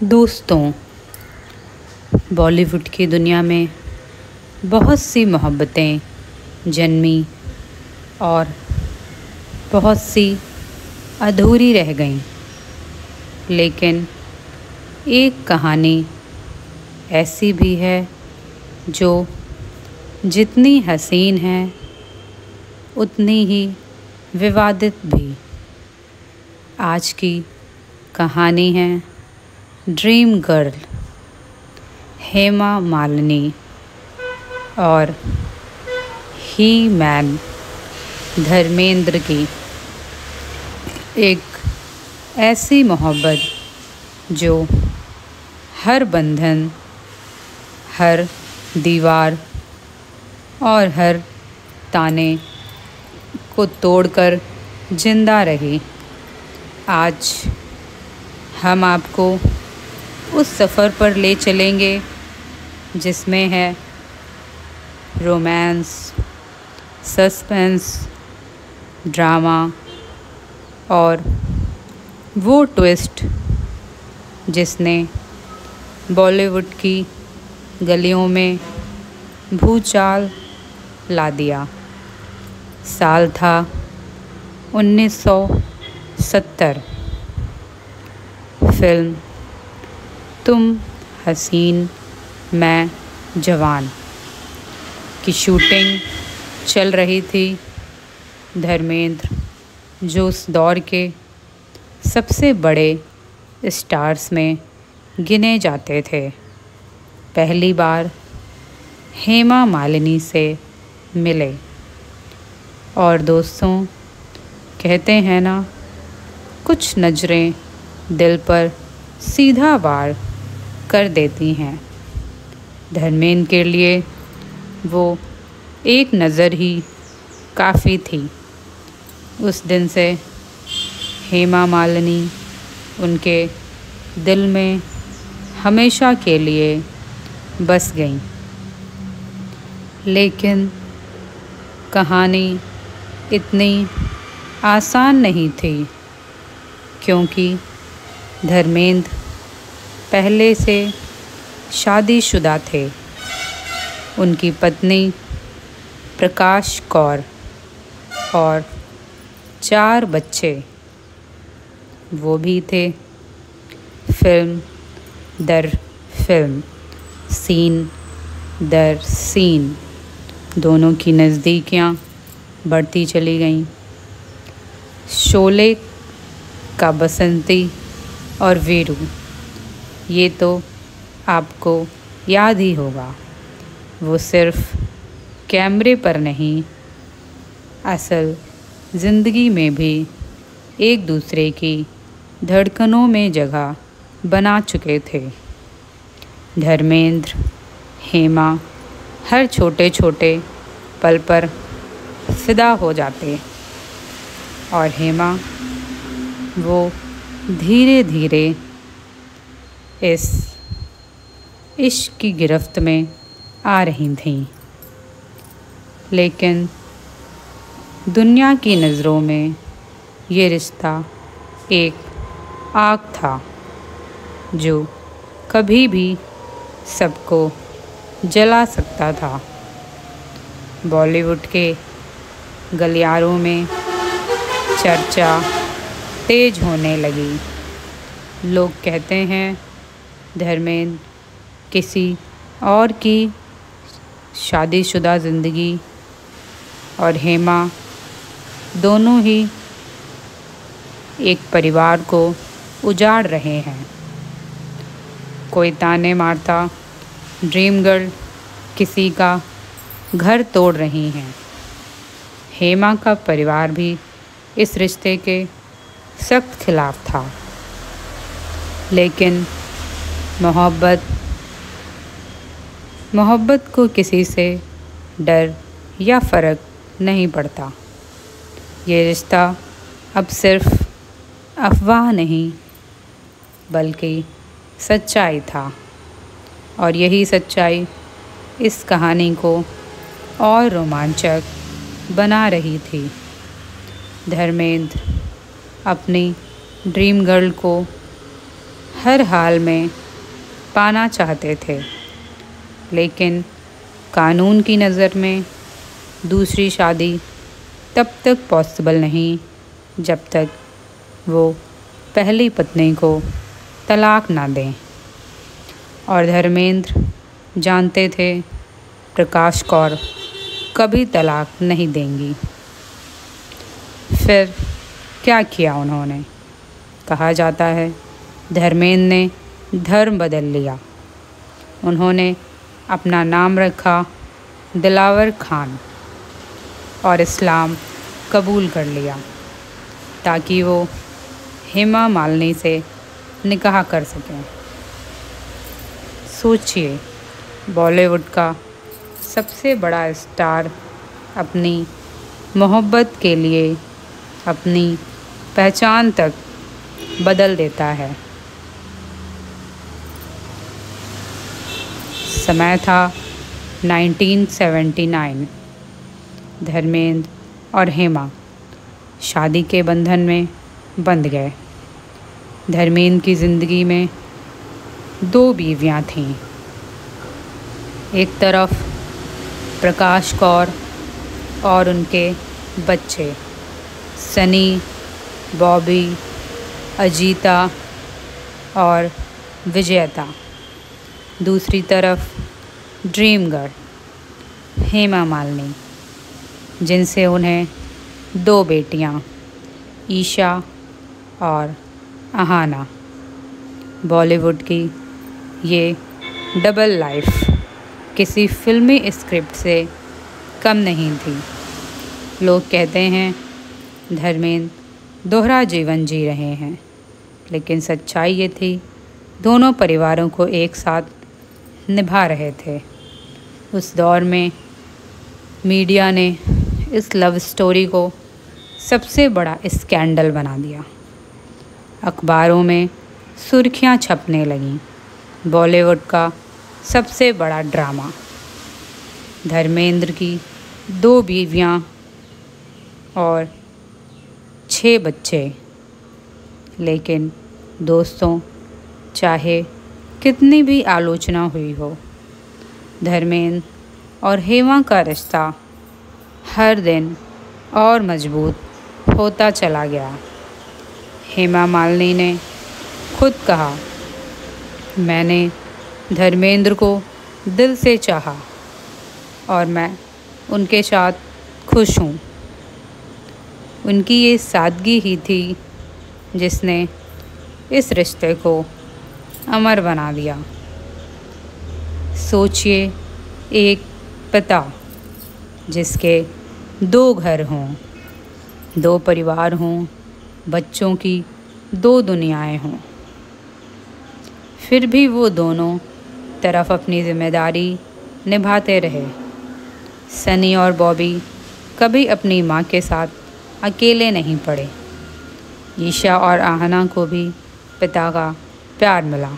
दोस्तों, बॉलीवुड की दुनिया में बहुत सी मोहब्बतें जन्मी और बहुत सी अधूरी रह गईं। लेकिन एक कहानी ऐसी भी है जो जितनी हसीन है उतनी ही विवादित भी। आज की कहानी है ड्रीम गर्ल हेमा मालिनी और ही मैन धर्मेंद्र की। एक ऐसी मोहब्बत जो हर बंधन, हर दीवार और हर ताने को तोड़कर जिंदा रही। आज हम आपको उस सफ़र पर ले चलेंगे जिसमें है रोमांस, सस्पेंस, ड्रामा और वो ट्विस्ट जिसने बॉलीवुड की गलियों में भूचाल ला दिया। साल था 1970। फिल्म तुम हसीन मैं जवान की शूटिंग चल रही थी। धर्मेंद्र जो उस दौर के सबसे बड़े स्टार्स में गिने जाते थे, पहली बार हेमा मालिनी से मिले। और दोस्तों, कहते हैं ना, कुछ नज़रें दिल पर सीधा वार कर देती हैं। धर्मेंद्र के लिए वो एक नज़र ही काफ़ी थी। उस दिन से हेमा मालिनी उनके दिल में हमेशा के लिए बस गईं। लेकिन कहानी इतनी आसान नहीं थी, क्योंकि धर्मेंद्र पहले से शादीशुदा थे। उनकी पत्नी प्रकाश कौर और 4 बच्चे वो भी थे। फिल्म दर फिल्म, सीन दर सीन दोनों की नज़दीकियाँ बढ़ती चली गईं। शोले का बसंती और वीरू, ये तो आपको याद ही होगा। वो सिर्फ कैमरे पर नहीं, असल ज़िंदगी में भी एक दूसरे की धड़कनों में जगह बना चुके थे। धर्मेंद्र हेमा हर छोटे छोटे पल पर फिदा हो जाते और हेमा वो धीरे धीरे इस इश्क की गिरफ्त में आ रही थीं। लेकिन दुनिया की नज़रों में ये रिश्ता एक आग था जो कभी भी सबको जला सकता था। बॉलीवुड के गलियारों में चर्चा तेज होने लगी। लोग कहते हैं धर्मेंद्र किसी और की शादीशुदा ज़िंदगी और हेमा दोनों ही एक परिवार को उजाड़ रहे हैं। कोई ताने मारता ड्रीम गर्ल किसी का घर तोड़ रही हैं। हेमा का परिवार भी इस रिश्ते के सख्त खिलाफ था। लेकिन मोहब्बत को किसी से डर या फ़र्क नहीं पड़ता। ये रिश्ता अब सिर्फ अफवाह नहीं बल्कि सच्चाई था। और यही सच्चाई इस कहानी को और रोमांचक बना रही थी। धर्मेंद्र अपनी ड्रीम गर्ल को हर हाल में पाना चाहते थे, लेकिन कानून की नज़र में दूसरी शादी तब तक पॉसिबल नहीं जब तक वो पहली पत्नी को तलाक ना दें। और धर्मेंद्र जानते थे प्रकाश कौर कभी तलाक नहीं देंगी। फिर क्या किया उन्होंने? कहा जाता है धर्मेंद्र ने धर्म बदल लिया। उन्होंने अपना नाम रखा दिलावर खान और इस्लाम कबूल कर लिया ताकि वो हेमा मालिनी से निकाह कर सकें। सोचिए, बॉलीवुड का सबसे बड़ा स्टार अपनी मोहब्बत के लिए अपनी पहचान तक बदल देता है। समय था 1979। धर्मेंद्र और हेमा शादी के बंधन में बंध गए। धर्मेंद्र की ज़िंदगी में 2 बीवियाँ थीं। एक तरफ प्रकाश कौर और उनके बच्चे सनी, बॉबी, अजीता और विजयता। दूसरी तरफ ड्रीम गर्ल हेमा मालिनी, जिनसे उन्हें 2 बेटियां ईशा और आहाना। बॉलीवुड की ये डबल लाइफ किसी फिल्मी स्क्रिप्ट से कम नहीं थी। लोग कहते हैं धर्मेंद्र दोहरा जीवन जी रहे हैं, लेकिन सच्चाई ये थी दोनों परिवारों को एक साथ निभा रहे थे। उस दौर में मीडिया ने इस लव स्टोरी को सबसे बड़ा स्कैंडल बना दिया। अखबारों में सुर्खियां छपने लगीं। बॉलीवुड का सबसे बड़ा ड्रामा। धर्मेंद्र की 2 बीवियां और 6 बच्चे। लेकिन दोस्तों, चाहे कितनी भी आलोचना हुई हो, धर्मेंद्र और हेमा का रिश्ता हर दिन और मजबूत होता चला गया। हेमा मालिनी ने खुद कहा, मैंने धर्मेंद्र को दिल से चाहा और मैं उनके साथ खुश हूँ। उनकी ये सादगी ही थी जिसने इस रिश्ते को अमर बना दिया। सोचिए, एक पिता जिसके 2 घर हों, 2 परिवार हों, बच्चों की 2 दुनियाएं हों, फिर भी वो दोनों तरफ अपनी जिम्मेदारी निभाते रहे। सनी और बॉबी कभी अपनी माँ के साथ अकेले नहीं पड़े। ईशा और आहना को भी पिता का प्यार मिला।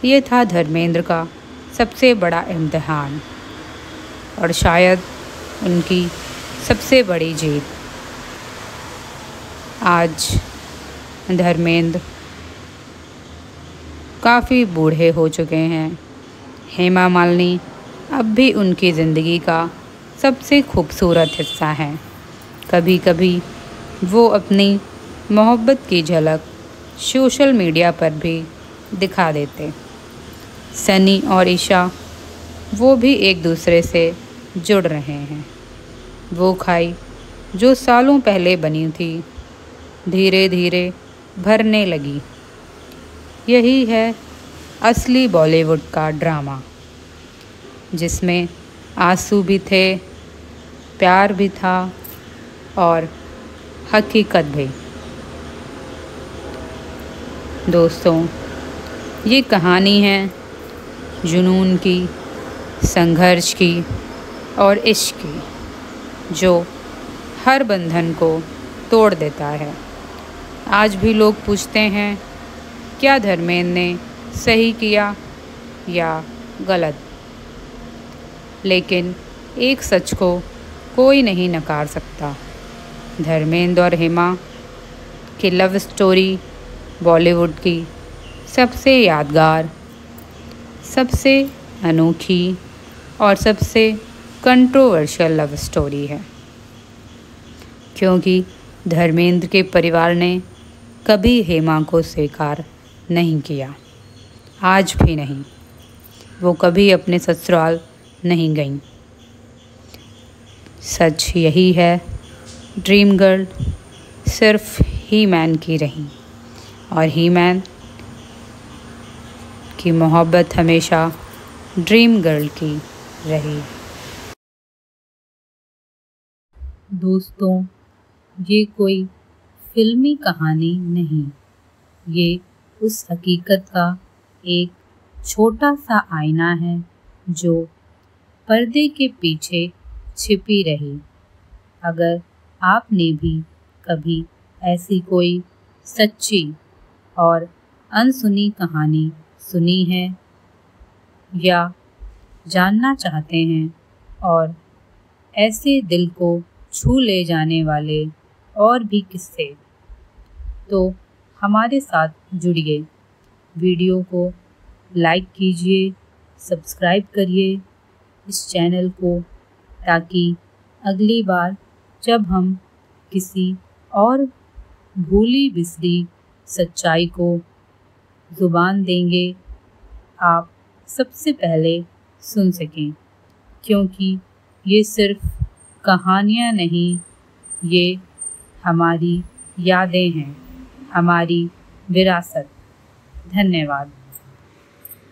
ये था धर्मेंद्र का सबसे बड़ा इम्तिहान और शायद उनकी सबसे बड़ी जीत। आज धर्मेंद्र काफ़ी बूढ़े हो चुके हैं। हेमा मालिनी अब भी उनकी ज़िंदगी का सबसे खूबसूरत हिस्सा हैं। कभी कभी वो अपनी मोहब्बत की झलक सोशल मीडिया पर भी दिखा देते। सनी और ईशा, वो भी एक दूसरे से जुड़ रहे हैं। वो खाई जो सालों पहले बनी थी, धीरे धीरे भरने लगी। यही है असली बॉलीवुड का ड्रामा, जिसमें आंसू भी थे, प्यार भी था और हकीकत भी। दोस्तों, ये कहानी है जुनून की, संघर्ष की और इश्क की, जो हर बंधन को तोड़ देता है। आज भी लोग पूछते हैं, क्या धर्मेंद्र ने सही किया या गलत? लेकिन एक सच को कोई नहीं नकार सकता। धर्मेंद्र और हेमा की लव स्टोरी बॉलीवुड की सबसे यादगार, सबसे अनोखी और सबसे कंट्रोवर्शियल लव स्टोरी है, क्योंकि धर्मेंद्र के परिवार ने कभी हेमा को स्वीकार नहीं किया, आज भी नहीं। वो कभी अपने ससुराल नहीं गईं। सच यही है, ड्रीम गर्ल सिर्फ ही मैन की रही और ही मैन की मोहब्बत हमेशा ड्रीम गर्ल की रही। दोस्तों, ये कोई फिल्मी कहानी नहीं, ये उस हकीकत का एक छोटा सा आईना है जो पर्दे के पीछे छिपी रही। अगर आपने भी कभी ऐसी कोई सच्ची और अनसुनी कहानी सुनी है या जानना चाहते हैं और ऐसे दिल को छू ले जाने वाले और भी किस्से, तो हमारे साथ जुड़िए। वीडियो को लाइक कीजिए, सब्सक्राइब करिए इस चैनल को, ताकि अगली बार जब हम किसी और भूली बिसरी सच्चाई को ज़ुबान देंगे, आप सबसे पहले सुन सकें। क्योंकि ये सिर्फ कहानियाँ नहीं, ये हमारी यादें हैं, हमारी विरासत। धन्यवाद।